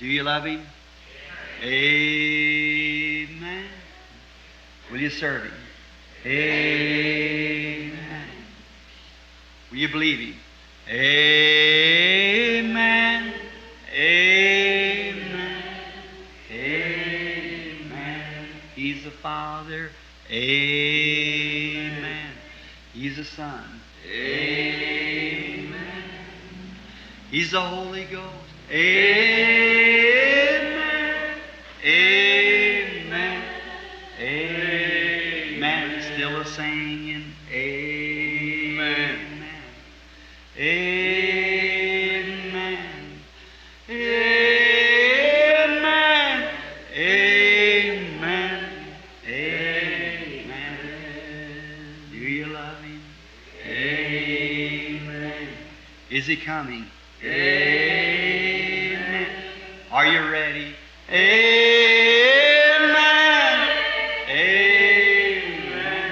Do you love Him? Amen. Will you serve Him? Amen. Will you believe Him? Amen. Amen. Amen. He's the Father. Amen. He's the Son. Amen. He's the Holy Ghost. Amen. Amen. Amen. Still a singing. Amen. Amen. Amen. Amen. Amen. Do you love Him? Amen. Is He coming? Amen. Are you ready? Amen. Amen.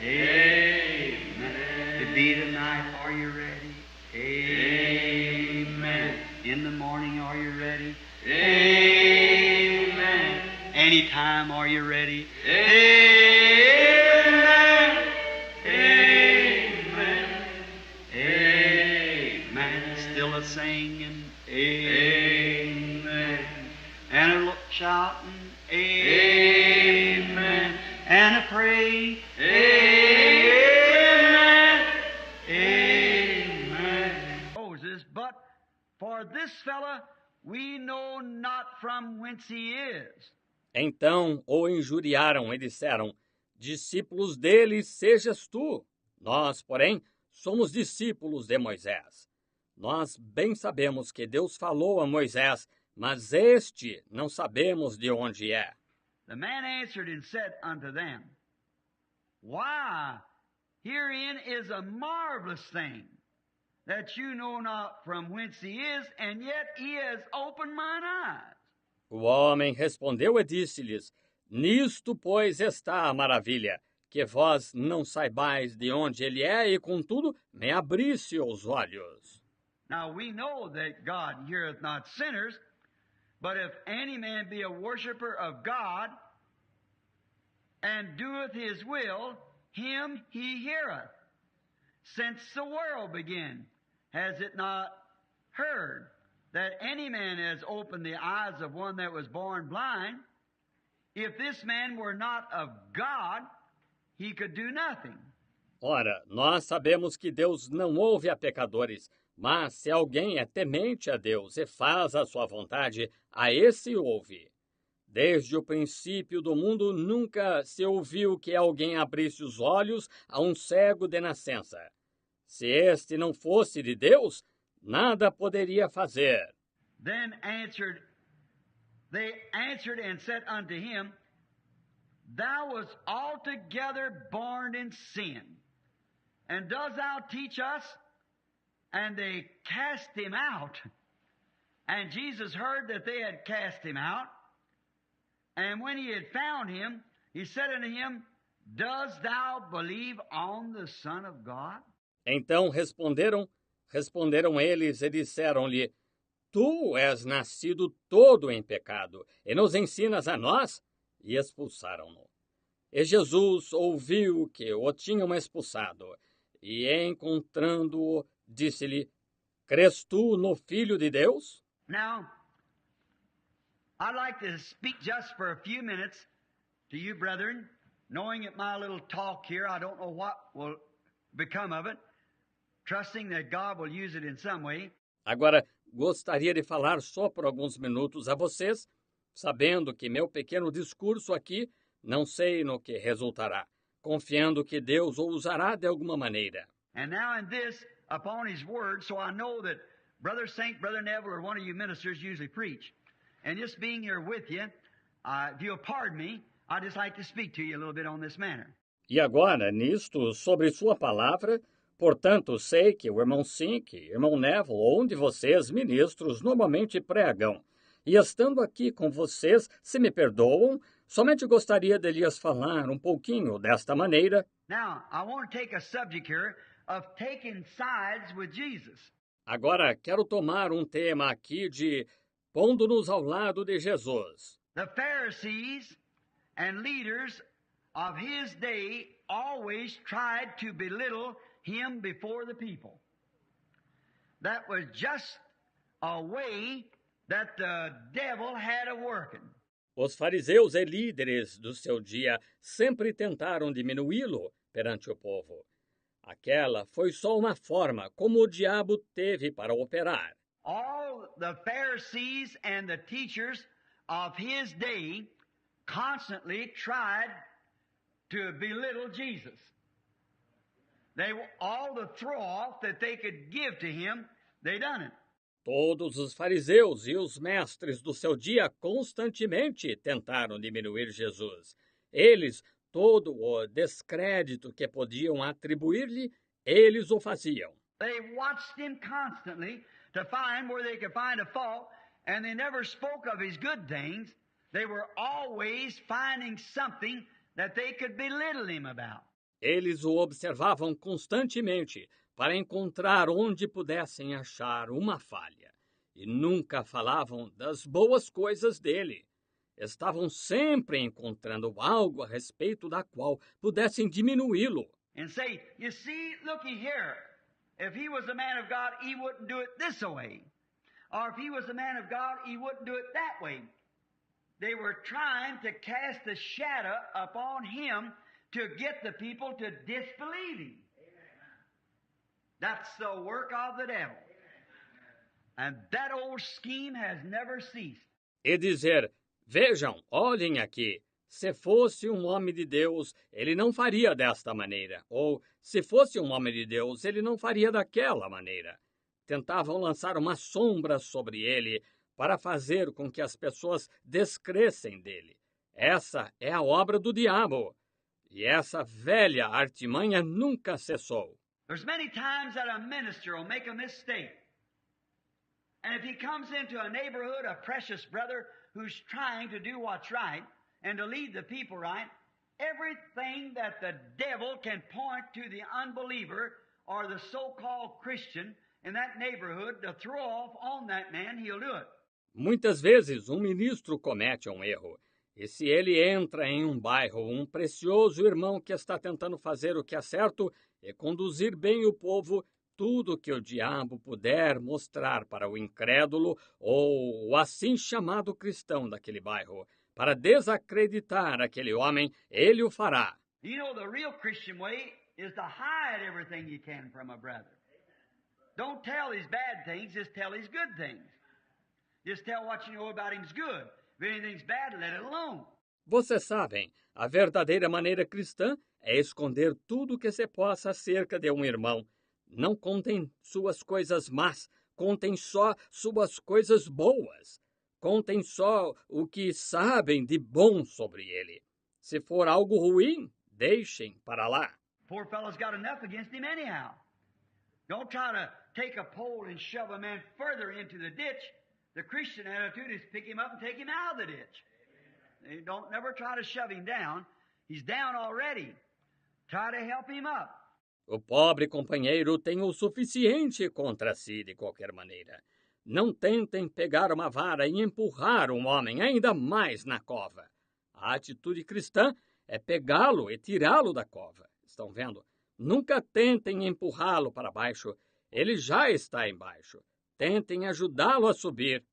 Amen. To be tonight, are you ready? Amen. In the morning, are you ready? Amen. Anytime, are you ready? Amen. Amen. Amen. Still a singing. Amen. And a shouting. Amen. And a praying. Amen. Amen. Moses, but for this fella we know not from whence he is. Então o injuriaram e disseram: discípulos dele sejas tu. Nós, porém, somos discípulos de Moisés. Nós bem sabemos que Deus falou a Moisés, mas este não sabemos de onde é. The man answered and said unto them, Why, herein is a marvelous thing, that you know not from whence he is, and yet he has opened mine eyes. O homem respondeu e disse-lhes: nisto, pois, está a maravilha, que vós não saibais de onde ele é, e contudo me abrisse os olhos. Now we know that God heareth not sinners, but if any man be a worshipper of God, and doeth his will, him he heareth. Since the world began, has it not heard that any man has opened the eyes of one that was born blind? If this man were not of God, he could do nothing. Ora, nós sabemos que Deus não ouve a pecadores, mas se alguém é temente a Deus e faz a sua vontade, a esse ouve. Desde o princípio do mundo nunca se ouviu que alguém abrisse os olhos a um cego de nascença. Se este não fosse de Deus, nada poderia fazer. They answered and said unto him, Thou wast altogether born in sin, and dost thou teach us? And they cast him out. And Jesus heard that they had cast him out. And when he had found him, he said unto him, Dost thou believe on the Son of God? Então responderam eles e disseram-lhe: Tu és nascido todo em pecado, e nos ensinas a nós? E expulsaram-no. E Jesus ouviu que o tinham expulsado, e encontrando-o, disse-lhe: Crês tu no Filho de Deus? Now, I'd like to speak just for a few minutes to you, brethren, knowing that my little talk here, I don't know what will become of it, trusting that God will use it in some way. Agora, gostaria de falar só por alguns minutos a vocês, sabendo que meu pequeno discurso aqui não sei no que resultará, confiando que Deus o usará de alguma maneira. And now in this, upon His Word, so I know that Brother Saint, Brother Neville, or one of you ministers usually preach. And just being here with you, if you'll pardon me, I'd just like to speak to you a little bit on this matter. E agora, nisto, sobre sua palavra, portanto, sei que o irmão Sink, irmão Neville, ou um de vocês, ministros, normalmente pregam. E estando aqui com vocês, se me perdoam, somente gostaria de lhes falar um pouquinho desta maneira. Now, I want to take a subject here of taking sides with Jesus. Agora, quero tomar um tema aqui de pondo-nos ao lado de Jesus. The Pharisees and leaders of his day always tried to belittle him before the people. That was just a way that the devil had of working. Os fariseus e líderes do seu dia sempre tentaram diminuí-lo perante o povo. Aquela foi só uma forma como o diabo teve para operar. All the Pharisees and the teachers of his day constantly tried to belittle Jesus. All the throw-off that they could give to him, they done it. Todos os fariseus e os mestres do seu dia constantemente tentaram diminuir Jesus. Eles, todo o descrédito que podiam atribuir-lhe, eles o faziam. They watched him constantly to find where they could find a fault, and they never spoke of his good things. They were always finding something that they could belittle him about. Eles o observavam constantemente para encontrar onde pudessem achar uma falha, e nunca falavam das boas coisas dele. Estavam sempre encontrando algo a respeito da qual pudessem diminuí-lo. And say, you see, looky here, if he was a man of God, he wouldn't do it this way. Or if he was a man of God, he wouldn't do it that way. They were trying to cast a shadow upon him to get the people to disbelieve him. That's the work of the devil. And that old scheme has never ceased. E dizer, vejam, olhem aqui, se fosse um homem de Deus, ele não faria desta maneira. Ou, se fosse um homem de Deus, ele não faria daquela maneira. Tentavam lançar uma sombra sobre ele para fazer com que as pessoas descressem dele. Essa é a obra do diabo. E essa velha artimanha nunca cessou. There's many times that a minister will make a mistake. And if he comes into a neighborhood, a precious brother who's trying to do what's right and to lead the people right, everything that the devil can point to the unbeliever or the so-called Christian in that neighborhood to throw off on that man, he'll do it. Muitas vezes um ministro comete um erro. E se ele entra em um bairro, um precioso irmão que está tentando fazer o que é certo e conduzir bem o povo, tudo que o diabo puder mostrar para o incrédulo ou o assim chamado cristão daquele bairro, para desacreditar aquele homem, ele o fará. You know, the real Christian way is to hide everything you can from a brother. Don't tell his bad things, just tell his good things. Just tell what you know about him's good. If anything's bad, let it alone. Vocês sabem, a verdadeira maneira cristã é esconder tudo o que se possa acerca de um irmão. Não contem suas coisas más, contem só suas coisas boas. Contem só o que sabem de bom sobre ele. Se for algo ruim, deixem para lá. Poor fellow's got enough against him anyhow. Don't try to take a pole and shove a man further into the ditch. The Christian attitude is pick him up and take him out of the ditch. Don't never try to shove him down. He's down already. Try to help him up. O pobre companheiro tem o suficiente contra si de qualquer maneira. Não tentem pegar uma vara e empurrar um homem ainda mais na cova. A atitude cristã é pegá-lo e tirá-lo da cova. Estão vendo? Nunca tentem empurrá-lo para baixo. Ele já está embaixo. Tentem ajudá-lo a subir.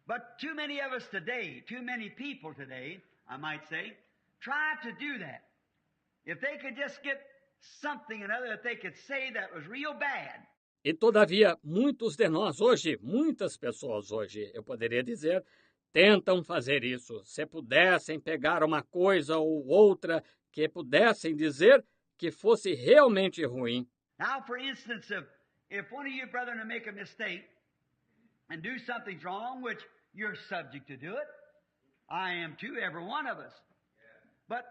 But too many of us today, too many people today, I might say, try to do that. If they could just get something or another that they could say that was real bad. E todavia, muitos de nós hoje, muitas pessoas hoje, eu poderia dizer, tentam fazer isso. Se pudessem pegar uma coisa ou outra que pudessem dizer que fosse realmente ruim. Now, for instance, if one of you brethren to make a mistake and do something wrong, which you're subject to do it, I am too, every one of us. But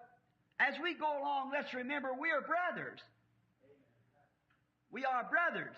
as we go along, let's remember we are brothers. We are brothers.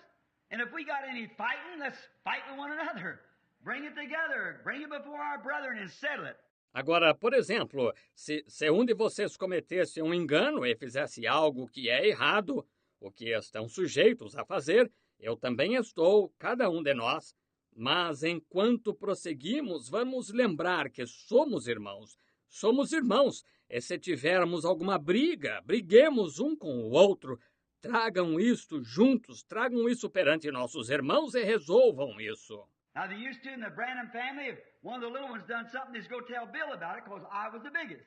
And if we got any fighting, let's fight with one another. Bring it together. Bring it before our brethren and settle it. Agora, por exemplo, se um de vocês cometesse um engano e fizesse algo que é errado, o que estão sujeitos a fazer, eu também estou, cada um de nós. Mas enquanto prosseguimos, vamos lembrar que somos irmãos. Somos irmãos, e se tivermos alguma briga, briguemos um com o outro. Tragam isto juntos, tragam isso perante nossos irmãos e resolvam isso. Now, they used to in the Branham family, if one of the little ones done something, they'd go tell Bill about it because I was the biggest.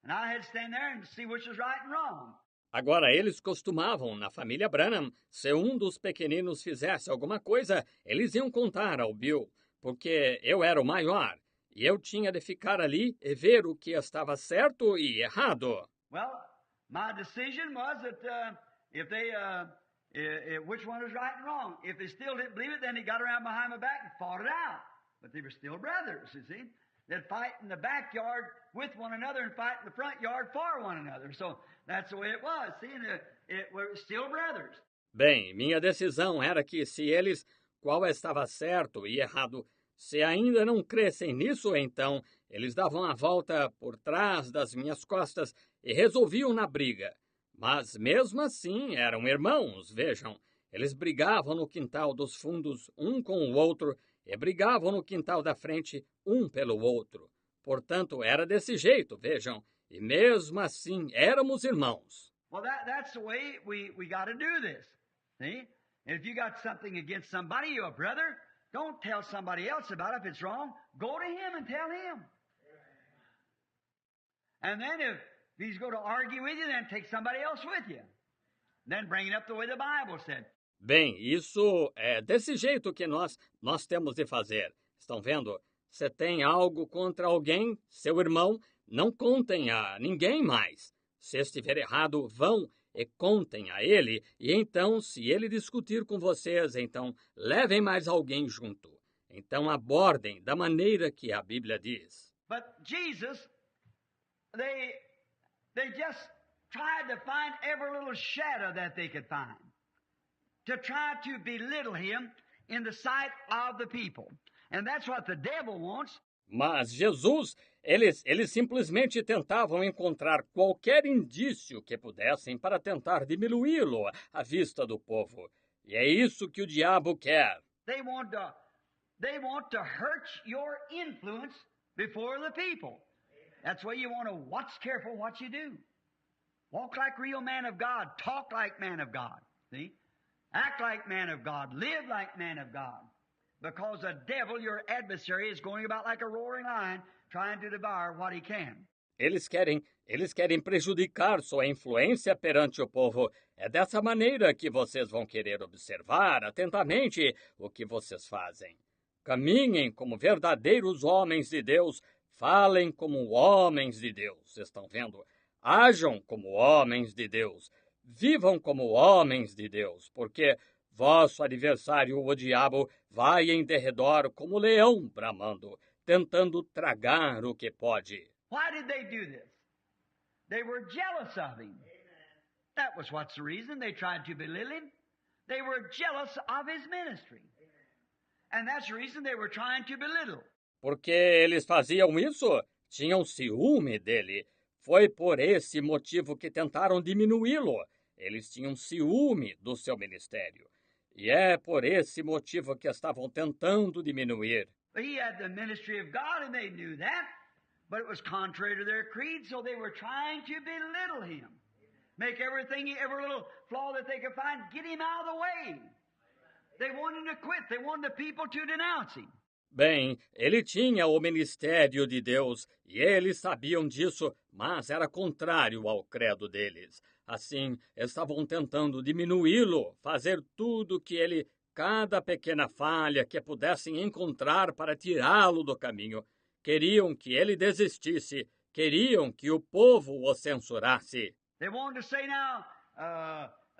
And I had to stand there and see which was right and wrong. Agora, eles costumavam, na família Branham, se um dos pequeninos fizesse alguma coisa, eles iam contar ao Bill, porque eu era o maior, e eu tinha de ficar ali e ver o que estava certo e errado. Well, my decision was that which one was right and wrong. If they still didn't believe it, then they got around behind my back and fought it out. But they were still brothers, you see. They'd fight in the backyard with one another and fight in the front yard for one another. So that's the way it was. See, it were still brothers. Bem, minha decisão era que se eles, qual estava certo e errado, se ainda não crescem nisso, então eles davam a volta por trás das minhas costas e resolviam na briga. Mas mesmo assim eram irmãos, vejam. Eles brigavam no quintal dos fundos um com o outro e brigavam no quintal da frente um pelo outro. Portanto, era desse jeito, vejam. E mesmo assim éramos irmãos. Well, that's the way we got to do this. See? And if you got something against somebody, you're a brother, don't tell somebody else about it. If it's wrong, go to him and tell him. And then if he's going to argue with you, then take somebody else with you. Then bring it up the way the Bible said. Bem, isso é desse jeito que nós temos de fazer. Estão vendo? Se tem algo contra alguém, seu irmão, não contem a ninguém mais. Se estiver errado, vão e contem a ele. E então, se ele discutir com vocês, então levem mais alguém junto. Então abordem da maneira que a Bíblia diz. But Jesus, they just tried to find every little shadow that they could find, to try to belittle him in the sight of the people. And that's what the devil wants. Mas Jesus, eles simplesmente tentavam encontrar qualquer indício que pudessem para tentar diminuí-lo à vista do povo. E é isso que o diabo quer. They want to hurt your influence before the people. That's why you want to watch careful what you do. Walk like real man of God. Talk like man of God. See? Act like man of God. Live like man of God. Because the devil, your adversary, is going about like a roaring lion, trying to devour what he can. Eles querem prejudicar sua influência perante o povo. É dessa maneira que vocês vão querer observar atentamente o que vocês fazem. Caminhem como verdadeiros homens de Deus. Falem como homens de Deus. Estão vendo? Ajam como homens de Deus. Vivam como homens de Deus, porque vosso adversário, o diabo, vai em derredor como leão bramando, tentando tragar o que pode. Why did they do this? They were jealous of him. That was what's the reason they tried to belittle him. They were jealous of his ministry. And that's the reason they were trying to belittle. Porque eles faziam isso? Tinham ciúme dele. Foi por esse motivo que tentaram diminuí-lo. Eles tinham ciúme do seu ministério. E é por esse motivo que estavam tentando diminuir. He had the ministry of God and they knew that, but it was contrary to their creed, so they were trying to belittle him. Make every little flaw that they could find, get him out of the way. They wanted him to quit. They wanted the people to denounce him. Bem, ele tinha o ministério de Deus e eles sabiam disso, mas era contrário ao credo deles. Assim, estavam tentando diminuí-lo, fazer tudo que ele, cada pequena falha que pudessem encontrar para tirá-lo do caminho. Queriam que ele desistisse, queriam que o povo o censurasse. They wanted to say now,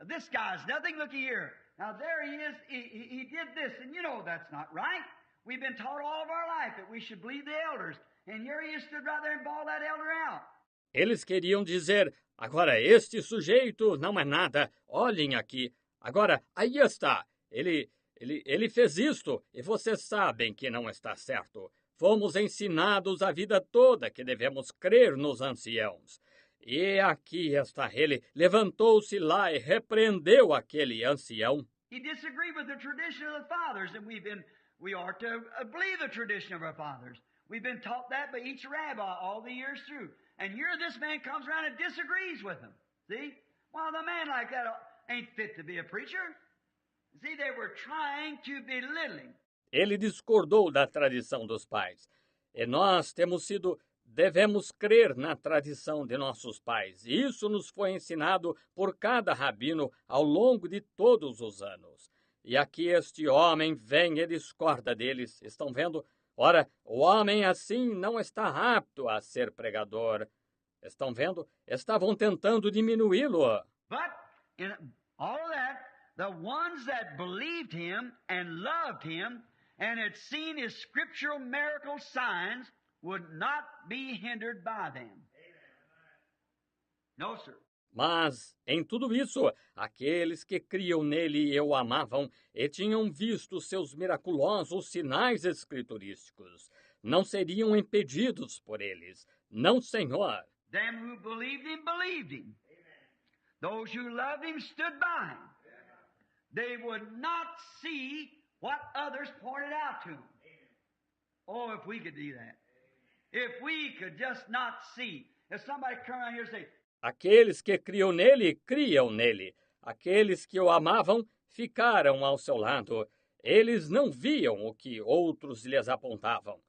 this guy's nothing, looky here. Now there he is, he did this, and you know that's not right. We've been taught all of our life that we should believe the elders. And here he is stood right there and bawled that elder out. Eles queriam dizer, agora este sujeito não é nada, olhem aqui. Agora, aí está, ele fez isto e vocês sabem que não está certo. Fomos ensinados a vida toda que devemos crer nos anciãos. E aqui está ele, levantou-se lá e repreendeu aquele ancião. He disagreed with the tradition of the fathers, and we've been We are to believe the tradition of our fathers. We've been taught that by each rabbi all the years through. And here this man comes around and disagrees with them. See? Well, the man like that ain't fit to be a preacher. See, they were trying to belittle him. Ele discordou da tradição dos pais. E nós devemos crer na tradição de nossos pais. E isso nos foi ensinado por cada rabino ao longo de todos os anos. E aqui este homem vem e discorda deles. Estão vendo? Ora, o homem assim não está apto a ser pregador. Estão vendo? Estavam tentando diminuí-lo. But in all of that, the ones that believed him and loved him and had seen his scriptural miracle signs would not be hindered by them. No, sir. Mas, em tudo isso, aqueles que criam nele e o amavam e tinham visto seus miraculosos sinais escriturísticos não seriam impedidos por eles. Não, Senhor. Them who believed him, believed him. Those who loved him stood by him. They would not see what others pointed out to him. Oh, if we could do that. If we could just not see. If somebody come around here and say, aqueles que criam nele, criam nele. Aqueles que o amavam, ficaram ao seu lado. Eles não viam o que outros lhes apontavam.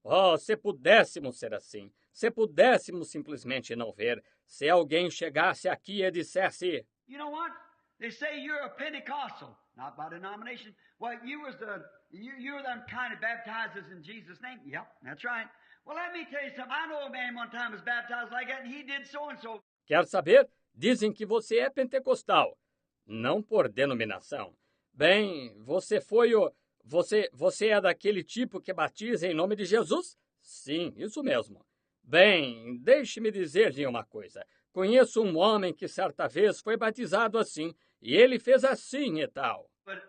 Oh, se pudéssemos ser assim. Se pudéssemos simplesmente não ver. Se alguém chegasse aqui e dissesse, you know what? They say you're a Pentecostal, not by denomination. Well, you were them kind of baptized us in Jesus' name. Yep, that's right. Well, let me tell you something. I know a man one time was baptized like that, and he did so and so. Quer saber? Dizem que você é pentecostal, não por denominação. Bem, você é daquele tipo que batiza em nome de Jesus? Sim, isso mesmo. Bem, deixe-me dizer-lhe uma coisa. Conheço um homem que certa vez foi batizado assim, e ele fez assim e tal. But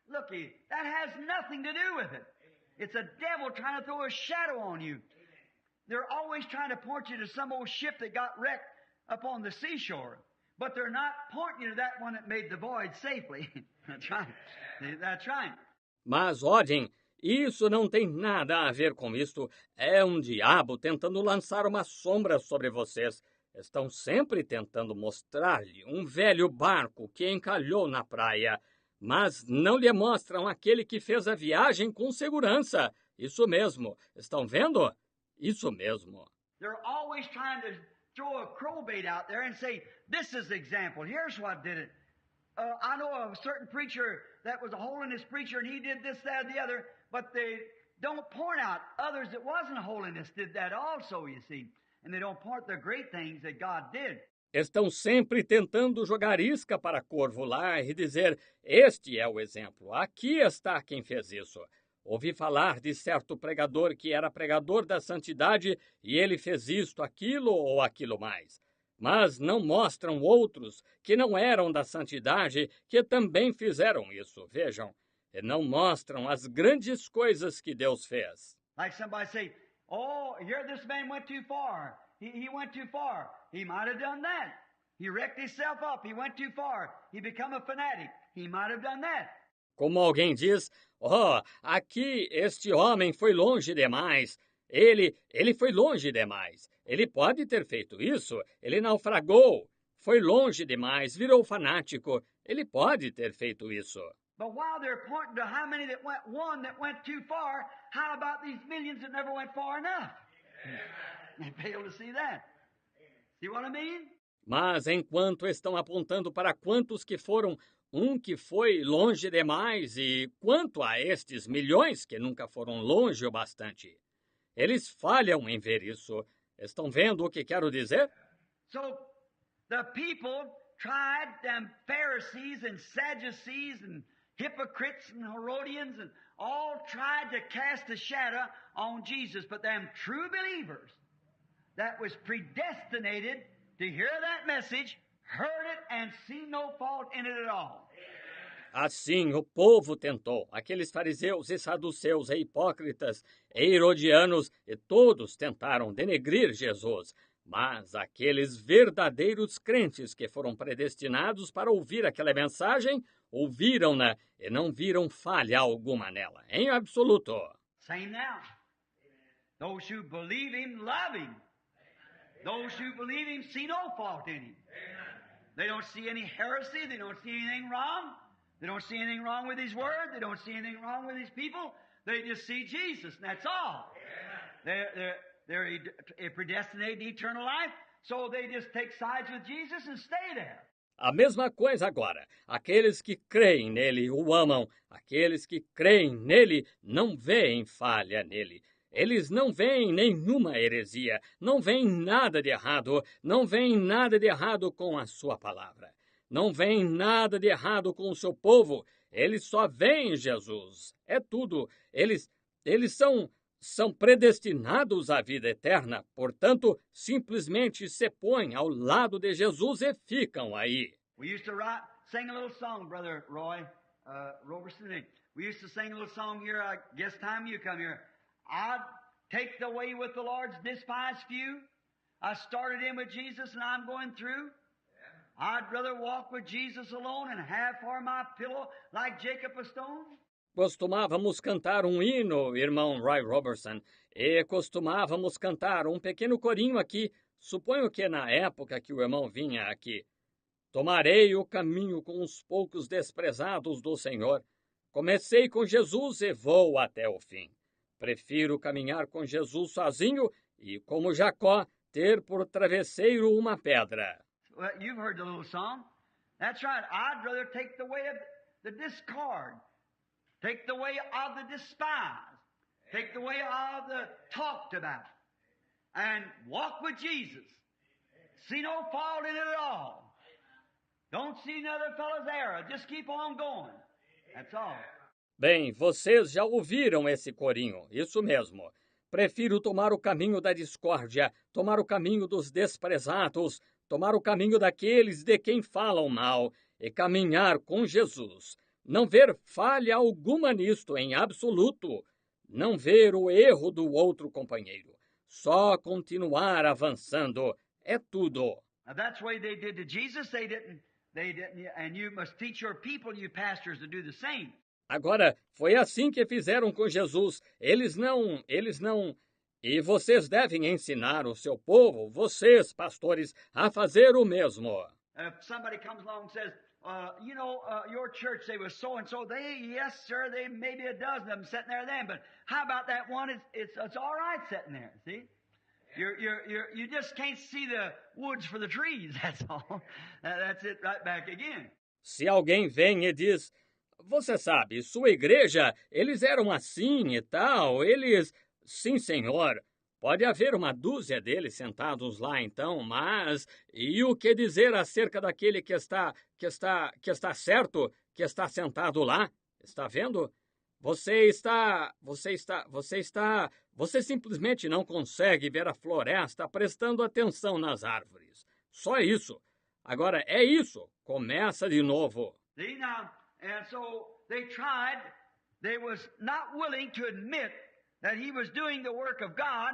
looky, that has nothing to do with it. It's a devil trying to throw a shadow on you. They're always trying to point you to some old ship that got wrecked upon the seashore. But they're not pointing you to that one that made the voyage safely. That's right. That's right. Mas olhem, isso não tem nada a ver com isto. É um diabo tentando lançar uma sombra sobre vocês. Estão sempre tentando mostrar-lhe um velho barco que encalhou na praia, mas não lhe mostram aquele que fez a viagem com segurança. Isso mesmo. Estão vendo? Isso mesmo. They're always trying to throw a crowbait out there and say, this is the example. Here's what did it. I know a certain preacher that was a holiness preacher and he did this, that, and the other, but they don't point out others that wasn't holiness did that also, you see. And they don't point the great things that God did. Estão sempre tentando jogar isca para Corvo lá e dizer, este é o exemplo, aqui está quem fez isso. Ouvi falar de certo pregador que era pregador da santidade e ele fez isto, aquilo ou aquilo mais. Mas não mostram outros que não eram da santidade que também fizeram isso, vejam. E não mostram as grandes coisas que Deus fez. Like somebody say, oh, here this man went too far. He went too far. He might have done that. He wrecked himself up. He went too far. He become a fanatic. He might have done that. Como alguém diz, oh, aqui este homem foi longe demais. Ele foi longe demais. Ele pode ter feito isso. Ele naufragou. Foi longe demais. Virou fanático. Ele pode ter feito isso. But while they're pointing to how many that went one that went too far, how about these millions that never went far enough? They fail to see that. See what I mean? Mas enquanto estão apontando para quantos que foram, um que foi longe demais e quanto a estes milhões que nunca foram longe o bastante. Eles falham em ver isso. Estão vendo o que quero dizer? So the people tried, them Pharisees and Sadducees and hypocrites and Herodians and all tried to cast a shadow on Jesus, but them true believers that was predestinated to hear that message, heard it, and see no fault in it at all. Assim o povo tentou, aqueles fariseus e saduceus e hipócritas e herodianos, e todos tentaram denegrir Jesus. Mas aqueles verdadeiros crentes que foram predestinados para ouvir aquela mensagem, ouviram-na e não viram falha alguma nela, em absoluto. Same now. Those who believe Him love Him. Those who believe Him see no fault in Him. They don't see any heresy. They don't see anything wrong. They don't see anything wrong with His Word. They don't see anything wrong with His people. They just see Jesus, and that's all. They're predestinated to eternal life, so they just take sides with Jesus and stay there. A mesma coisa agora. Aqueles que creem nele o amam. Aqueles que creem nele não veem falha nele. Eles não veem nenhuma heresia, não veem nada de errado, não veem nada de errado com a sua palavra. Não veem nada de errado com o seu povo. Eles só veem Jesus. É tudo. Eles são predestinados à vida eterna, portanto, simplesmente se põem ao lado de Jesus e ficam aí. We used to sing a little song, Brother Roy Robertson. We used to sing a little song here, I guess time you come here. I'd take the way with the Lord's despised few. I started in with Jesus and I'm going through. I'd rather walk with Jesus alone and have for my pillow like Jacob a stone. Costumávamos cantar um hino, irmão Roy Robertson, e costumávamos cantar um pequeno corinho aqui. Suponho que na época que o irmão vinha aqui. Tomarei o caminho com os poucos desprezados do Senhor. Comecei com Jesus e vou até o fim. Prefiro caminhar com Jesus sozinho e, como Jacó, ter por travesseiro uma pedra. Well, you've heard the little song. That's right. I'd rather take the way of the discord. Take the way of the despised. Take the way of the talked about. And walk with Jesus. See no fault in it at all. Don't see another fellow's error. Just keep on going. That's all. Bem, vocês já ouviram esse corinho, isso mesmo. Prefiro tomar o caminho da discórdia, tomar o caminho dos desprezados, tomar o caminho daqueles de quem falam mal e caminhar com Jesus. Não ver falha alguma nisto em absoluto. Não ver o erro do outro companheiro. Só continuar avançando. É tudo. Now that's the way they did to Jesus. They didn't, and you must teach your people, you pastors, to do the same. Agora, foi assim que fizeram com Jesus. Eles não. E vocês devem ensinar o seu povo, vocês, pastores, a fazer o mesmo. If somebody comes along and says, your church, they was so-and-so, yes, sir, they maybe a dozen of them sitting there then, but how about that one? It's all right sitting there, see? You just can't see the woods for the trees, that's all. That's it right back again. Se alguém vem e diz, você sabe, sua igreja, eles eram assim e tal, eles... Sim, senhor. Pode haver uma dúzia deles sentados lá então, mas... E o que dizer acerca daquele que está certo, que está sentado lá? Está vendo? Você simplesmente não consegue ver a floresta prestando atenção nas árvores. Só isso. Agora, é isso. Começa de novo. See, now, and so they tried, they was not willing to admit that he was doing the work of God,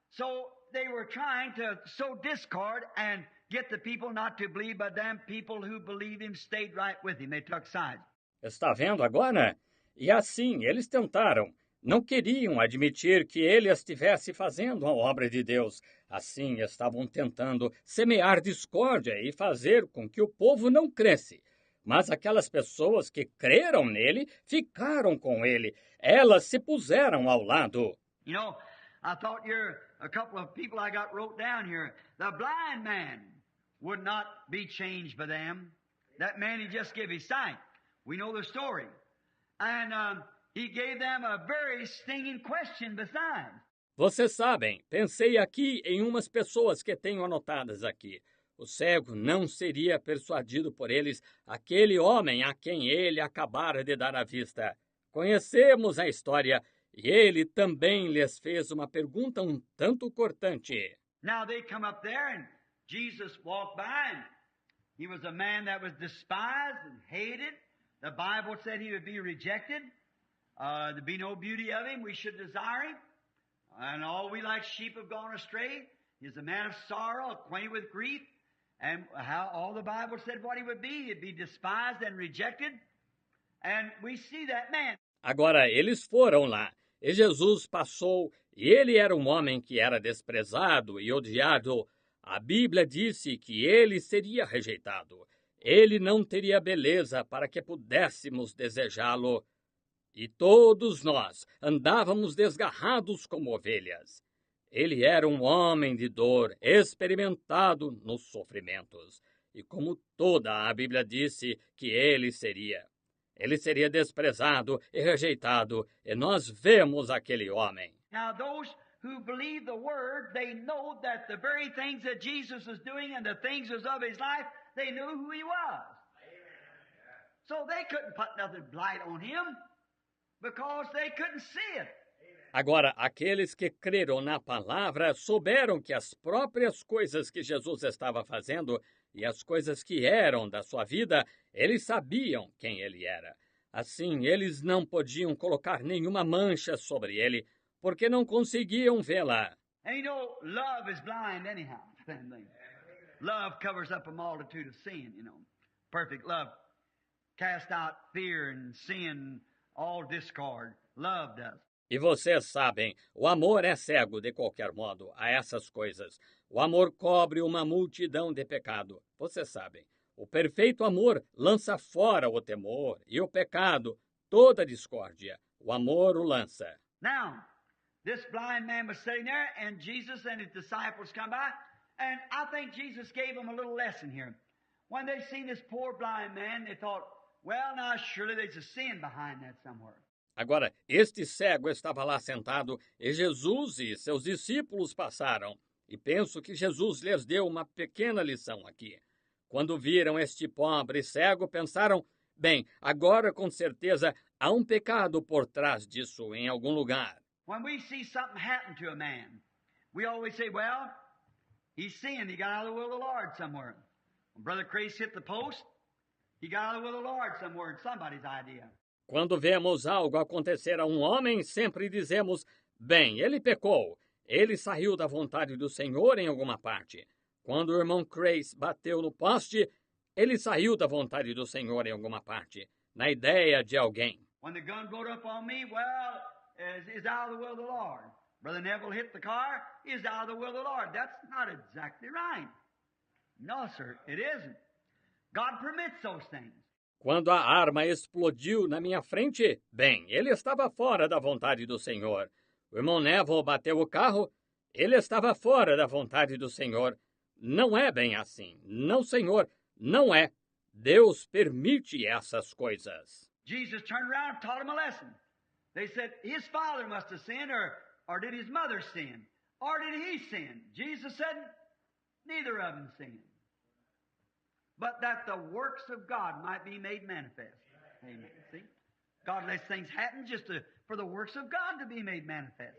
so they were trying to sow discord and get the people not to believe, but them people who believed him stayed right with him. They took sides. Está vendo agora? E assim, eles tentaram. Não queriam admitir que ele estivesse fazendo a obra de Deus. Assim, estavam tentando semear discórdia e fazer com que o povo não cresce. Mas aquelas pessoas que creram nele ficaram com ele. Elas se puseram ao lado. You know, I thought here, a couple of people I got wrote down here. The blind man would not be changed by them. That man, he just gave his sight. We know the story. And he gave them a very stinging question besides. Vocês sabem, pensei aqui em umas pessoas que tenho anotadas aqui. O cego não seria persuadido por eles, aquele homem a quem ele acabara de dar a vista. Conhecemos a história, e ele também lhes fez uma pergunta um tanto cortante. Now they come up there and Jesus walked by and he was a man that was despised and hated. The Bible said he would be rejected. There'd be no beauty of him. We should desire him. And all we like sheep have gone astray. He's a man of sorrow, acquainted with grief, and how all the Bible said what he would be. He'd be despised and rejected. And we see that man. Agora, eles foram lá, e Jesus passou, e ele era um homem que era desprezado e odiado. A Bíblia disse que ele seria rejeitado. Ele não teria beleza para que pudéssemos desejá-lo. E todos nós andávamos desgarrados como ovelhas. Ele era um homem de dor, experimentado nos sofrimentos. E como toda a Bíblia disse que ele seria. Ele seria desprezado e rejeitado, e nós vemos aquele homem. Now those who believe the word, they know that the very things that Jesus was doing and the things was of his life, they knew who he was. So they couldn't put nothing blight on him because they couldn't see it. Agora, aqueles que creram na palavra souberam que as próprias coisas que Jesus estava fazendo e as coisas que eram da sua vida, eles sabiam quem ele era. Assim, eles não podiam colocar nenhuma mancha sobre ele, porque não conseguiam vê-la. And you know, love is blind anyhow. Love covers up a multitude of sin, you know. Perfect love cast out fear and sin, all discord. Love does. E vocês sabem, o amor é cego de qualquer modo a essas coisas. O amor cobre uma multidão de pecado. Vocês sabem, o perfeito amor lança fora o temor e o pecado, toda discórdia. O amor o lança. Now, this blind man was sitting there, and Jesus and his disciples come by, and I think Jesus gave them a little lesson here. When they seen this poor blind man, they thought, well, now surely there's a sin behind that somewhere. Agora, este cego estava lá sentado, e Jesus e seus discípulos passaram. E penso que Jesus lhes deu uma pequena lição aqui. Quando viram este pobre cego, pensaram, bem, agora com certeza há um pecado por trás disso em algum lugar. When we see something happen to a man, we always say, well, he sinned, he got out of the will of the Lord somewhere. When Brother Crace hit the post, he got out of the will of the Lord somewhere, it's somebody's idea. Quando vemos algo acontecer a um homem, sempre dizemos, bem, ele pecou, ele saiu da vontade do Senhor em alguma parte. Quando o irmão Crace bateu no poste, ele saiu da vontade do Senhor em alguma parte, na ideia de alguém. When the gun rode up on me, well, is out of the will of the Lord. Brother Neville hit the car, is out of the will of the Lord. That's not exactly right. No, sir, it isn't. God permits those things. Quando a arma explodiu na minha frente, bem, ele estava fora da vontade do Senhor. O irmão Neville bateu o carro, ele estava fora da vontade do Senhor. Não é bem assim. Não, Senhor, não é. Deus permite essas coisas. Jesus turned around and taught him a lesson. They said his father must have sinned, or did his mother sin? Or did he sin? Jesus said, neither of them sinned. But that the works of God might be made manifest. Amen. See? God lets things happen just for the works of God to be made manifest.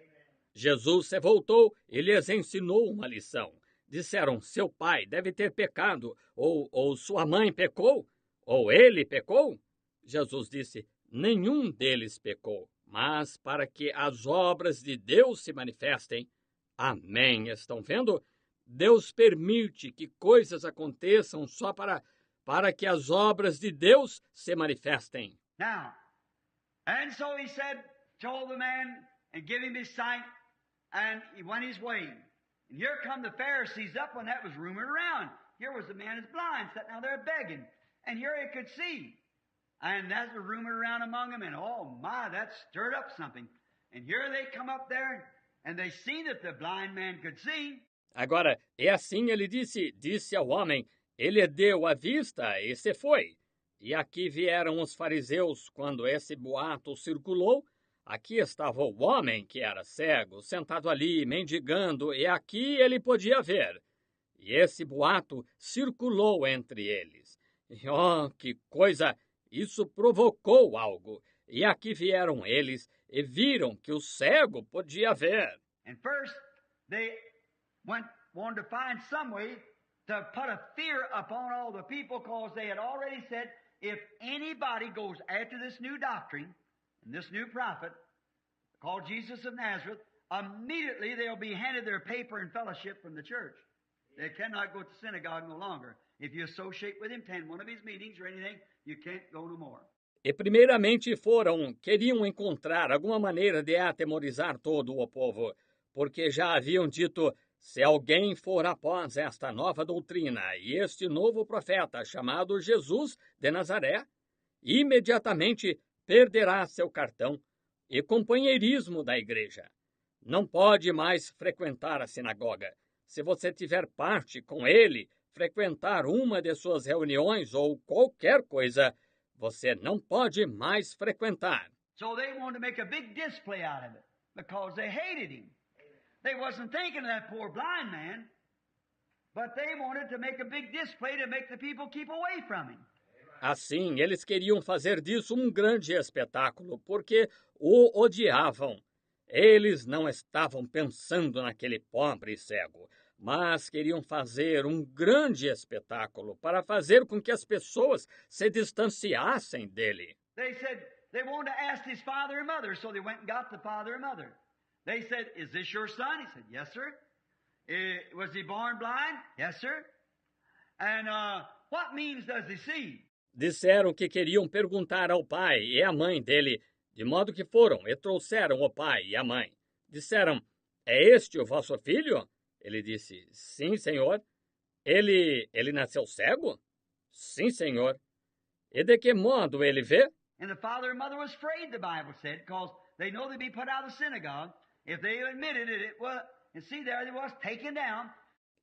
Jesus se voltou e lhes ensinou uma lição. Disseram, seu pai deve ter pecado, ou sua mãe pecou, ou ele pecou. Jesus disse, nenhum deles pecou, mas para que as obras de Deus se manifestem. Amém. Estão vendo? Deus permite que coisas aconteçam só para que as obras de Deus se manifestem. Now, and so he said, told the man, and give him his sight, and he went his way. And here come the Pharisees up when that was rumored around. Here was the man who's blind, sitting out there begging. And here he could see. And that was rumored around among them, and oh my, that stirred up something. And here they come up there, and they seen that the blind man could see. Agora, é assim ele disse ao homem, ele deu a vista e se foi. E aqui vieram os fariseus quando esse boato circulou. Aqui estava o homem que era cego, sentado ali, mendigando, e aqui ele podia ver. E esse boato circulou entre eles. E, oh, que coisa! Isso provocou algo. E aqui vieram eles e viram que o cego podia ver. And first, they wanted to find some way to put a fear upon all the people, because they had already said, if anybody goes after this new doctrine and this new prophet called Jesus of Nazareth, immediately they'll be handed their paper and fellowship from the church. They cannot go to synagogue no longer. If you associate with him, attend one of his meetings or anything, you can't go no more. E primeiramente queriam encontrar alguma maneira de atemorizar todo o povo, porque já haviam dito, se alguém for após esta nova doutrina e este novo profeta chamado Jesus de Nazaré, imediatamente perderá seu cartão e companheirismo da igreja. Não pode mais frequentar a sinagoga. Se você tiver parte com ele, frequentar uma de suas reuniões ou qualquer coisa, você não pode mais frequentar. So they wanted to make a big display out of it because they hated him. They wasn't thinking of that poor blind man, but they wanted to make a big display to make the people keep away from him. Assim, eles queriam fazer disso um grande espetáculo, porque o odiavam. Eles não estavam pensando naquele pobre cego, mas queriam fazer um grande espetáculo para fazer com que as pessoas se distanciassem dele. They said they wanted to ask his father and mother, so they went and got the father and mother. They said, "Is this your son?" He said, "Yes, sir." Was he born blind? Yes, sir. And what means does he see? Disseram que queriam perguntar ao pai e à mãe dele, de modo que foram e trouxeram o pai e a mãe. Disseram, é este o vosso filho? Ele disse, sim, senhor. Ele nasceu cego? Sim, senhor. E de que modo ele vê? And the father and mother was afraid, the Bible said, because they know they'd be put out of the synagogue. If they admitted it was, and see there they was taken down.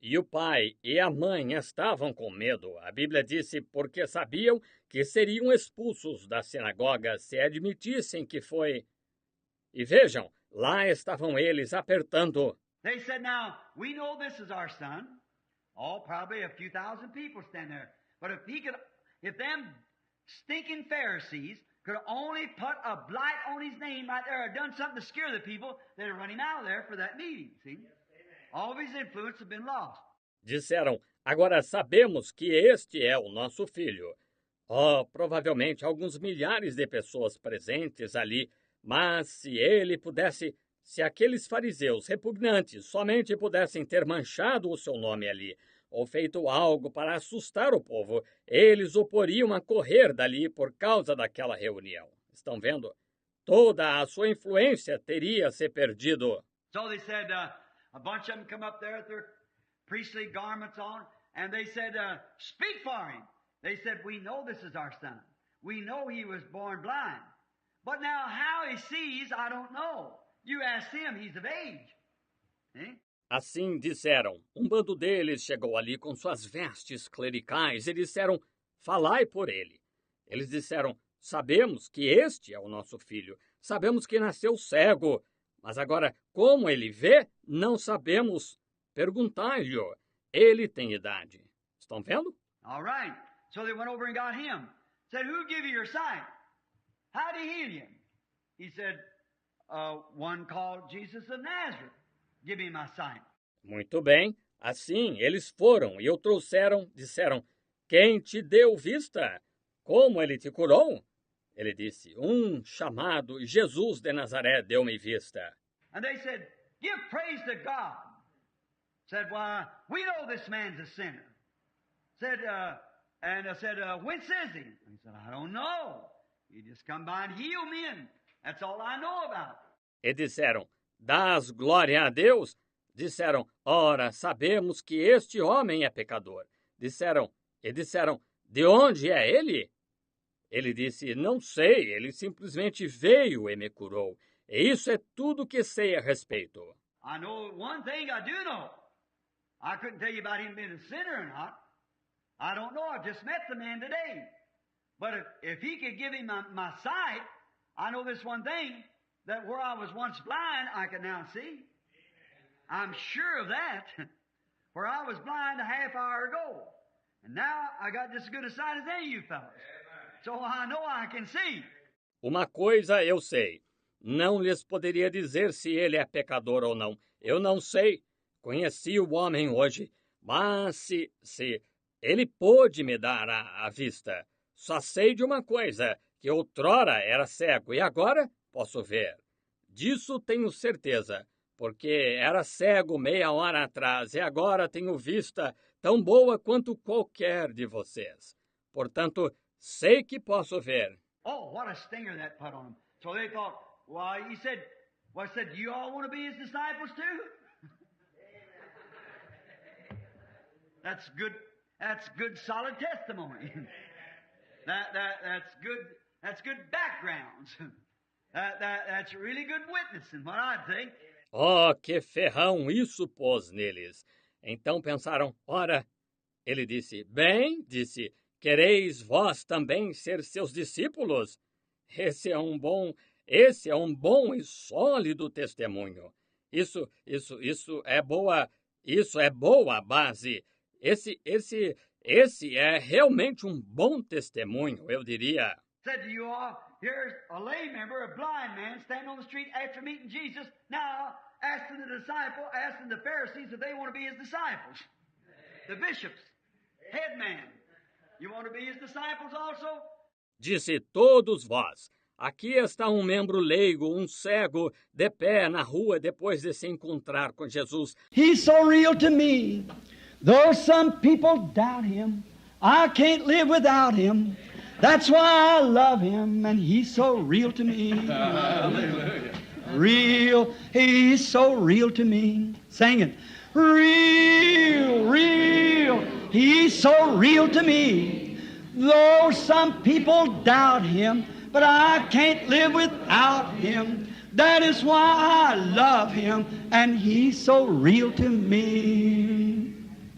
E o pai e a mãe estavam com medo. A Bíblia disse porque sabiam que seriam expulsos da sinagoga se admitissem que foi. E vejam, lá estavam eles apertando. They said, now, we know this is our son. Oh, probably a few thousand people stand there. But if them stinking Pharisees could only put a blight on his name right there or done something to scare the people, they'd run him out of there for that meeting, see? All of his influence had been lost. Disseram, agora sabemos que este é o nosso filho. Oh, provavelmente alguns milhares de pessoas presentes ali, mas se aqueles fariseus repugnantes somente pudessem ter manchado o seu nome ali, ou feito algo para assustar o povo, eles o poriam a correr dali por causa daquela reunião. Estão vendo? Toda a sua influência teria se perdido. So they said, a bunch of them come up there with their priestly garments on, and they said, speak for him. They said, we know this is our son. We know he was born blind. But now how he sees, I don't know. You ask him, he's of age. See? Assim disseram. Um bando deles chegou ali com suas vestes clericais e disseram, falai por ele. Eles disseram, sabemos que este é o nosso filho. Sabemos que nasceu cego. Mas agora, como ele vê, não sabemos. Perguntai-lhe. Ele tem idade. Estão vendo? All right. So they went over and got him. Said, who give you your sight? How did he heal you? He said, one called Jesus of Nazareth. Give me my sight. Muito bem. Assim, eles foram e o trouxeram, disseram, quem te deu vista? Como ele te curou? Ele disse, chamado Jesus de Nazaré deu-me vista. And they said, give praise to God. Said, why, we know this man's a sinner. Said, whence is he? And he said, I don't know. He just come by and healed me, and that's all I know about. E disseram, dás glória a Deus? Disseram, ora, sabemos que este homem é pecador. Disseram, de onde é ele? Ele disse, não sei, ele simplesmente veio e me curou. E isso é tudo que sei a respeito. I know one thing I do know. I couldn't tell you about him being a sinner or not. I don't know. I just met the man today. But if he could give him my sight, I know this one thing, that where I was once blind, I can now see. I'm sure of that. Where I was blind a half hour ago. And now I got just as good a sight as any of you fellas. So I know I can see. Uma coisa eu sei. Não lhes poderia dizer se ele é pecador ou não. Eu não sei. Conheci o homem hoje. Mas se ele pôde me dar a vista. Só sei de uma coisa, que outrora era cego e agora posso ver. Disso tenho certeza. porque era cego meia hora atrás e agora tenho vista tão boa quanto qualquer de vocês. Portanto, sei que posso ver. Oh, what a stinger that put on them. So they thought, well, he said, do you all want to be his disciples too? That's good solid testimony. That's good backgrounds. That's really good witnessing, what I think. Oh, que ferrão isso pôs neles. Então pensaram, ora, ele disse, quereis vós também ser seus discípulos? Esse é um bom e sólido testemunho. Isso é boa base. Esse é realmente um bom testemunho, eu diria. Said to you all, here's a lay member, a blind man, standing on the street after meeting Jesus, now asking the Pharisees if they want to be his disciples. The bishops, head man, you want to be his disciples also? Disse todos vós, aqui está um membro leigo, um cego, de pé na rua depois de se encontrar com Jesus. He's so real to me. Though some people doubt him, I can't live without him. That's why I love him, and he's so real to me. Hallelujah. Real, he's so real to me. Sing it. Real, he's so real to me. Though some people doubt him, but I can't live without him. That is why I love him, and he's so real to me.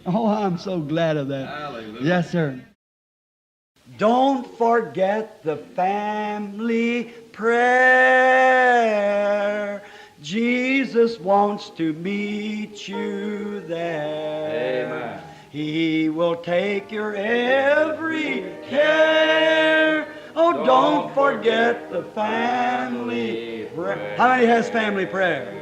Oh, I'm so glad of that. Hallelujah. Yes, sir. Don't forget the family prayer. Jesus wants to meet you there. Amen. He will take your every care. Oh, don't forget the family prayer. How many has family prayer?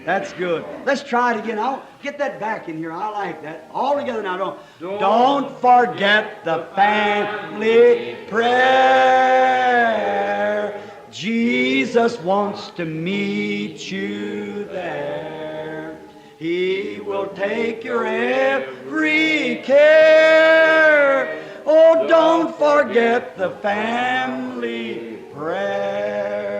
That's good. Let's try it again. I'll get that back in here. I like that. All together now. Don't forget the family prayer. Jesus wants to meet you there. He will take your every care. Oh, don't forget the family prayer.